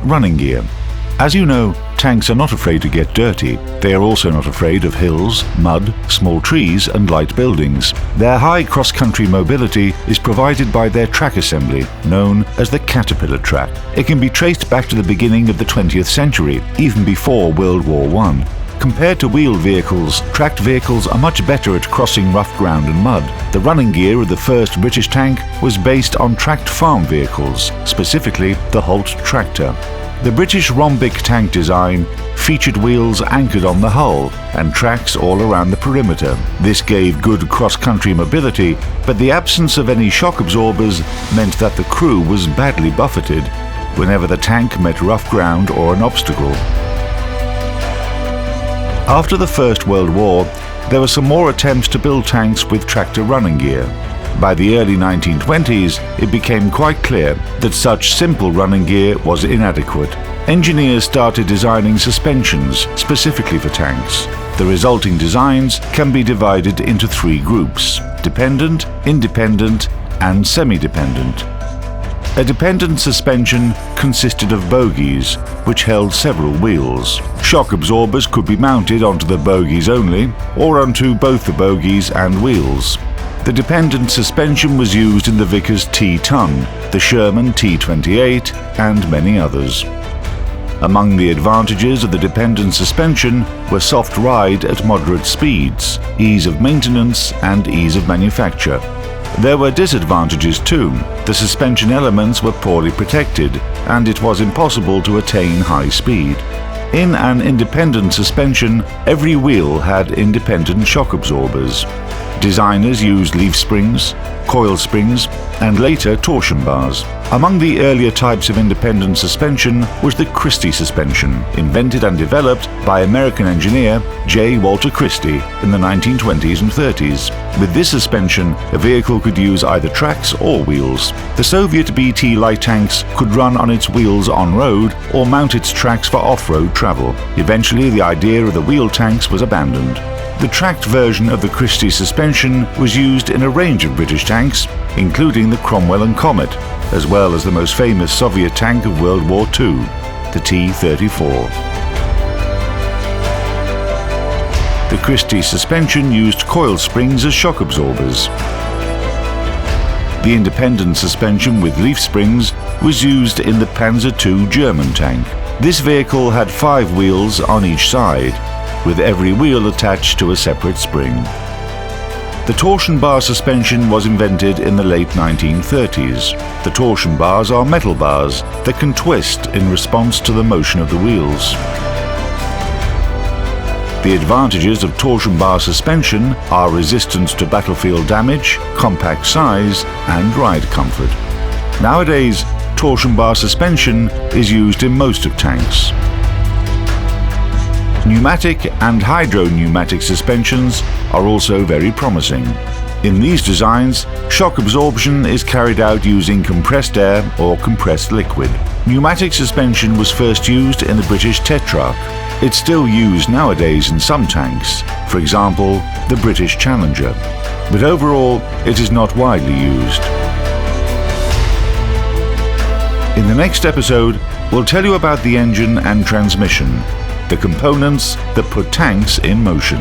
running gear. As you know, tanks are not afraid to get dirty. They are also not afraid of hills, mud, small trees and light buildings. Their high cross-country mobility is provided by their track assembly, known as the Caterpillar track. It can be traced back to the beginning of the 20th century, even before World War I. Compared to wheeled vehicles, tracked vehicles are much better at crossing rough ground and mud. The running gear of the first British tank was based on tracked farm vehicles, specifically the Holt tractor. The British rhombic tank design featured wheels anchored on the hull and tracks all around the perimeter. This gave good cross-country mobility, but the absence of any shock absorbers meant that the crew was badly buffeted whenever the tank met rough ground or an obstacle. After the First World War, there were some more attempts to build tanks with tractor running gear. By the early 1920s, it became quite clear that such simple running gear was inadequate. Engineers started designing suspensions specifically for tanks. The resulting designs can be divided into three groups: dependent, independent, and semi-dependent. A dependent suspension consisted of bogies, which held several wheels. Shock absorbers could be mounted onto the bogies only, or onto both the bogies and wheels. The dependent suspension was used in the Vickers T-Ton, the Sherman T-28, and many others. Among the advantages of the dependent suspension were soft ride at moderate speeds, ease of maintenance, and ease of manufacture. There were disadvantages too. The suspension elements were poorly protected, and it was impossible to attain high speed. In an independent suspension, every wheel had independent shock absorbers. Designers used leaf springs, coil springs, and later torsion bars. Among the earlier types of independent suspension was the Christie Suspension, invented and developed by American engineer J. Walter Christie in the 1920s and 30s. With this suspension, a vehicle could use either tracks or wheels. The Soviet BT light tanks could run on its wheels on-road or mount its tracks for off-road travel. Eventually, the idea of the wheel tanks was abandoned. The tracked version of the Christie Suspension was used in a range of British tanks, including the Cromwell and Comet, as well as the most famous Soviet tank of World War II, the T-34. The Christie Suspension used coil springs as shock absorbers. The independent suspension with leaf springs was used in the Panzer II German tank. This vehicle had 5 wheels on each side, with every wheel attached to a separate spring. The torsion bar suspension was invented in the late 1930s. The torsion bars are metal bars that can twist in response to the motion of the wheels. The advantages of torsion bar suspension are resistance to battlefield damage, compact size, and ride comfort. Nowadays, torsion bar suspension is used in most of tanks. Pneumatic and hydropneumatic suspensions are also very promising. In these designs, shock absorption is carried out using compressed air or compressed liquid. Pneumatic suspension was first used in the British Tetrarch. It's still used nowadays in some tanks, for example, the British Challenger. But overall, it is not widely used. In the next episode, we'll tell you about the engine and transmission, the components that put tanks in motion.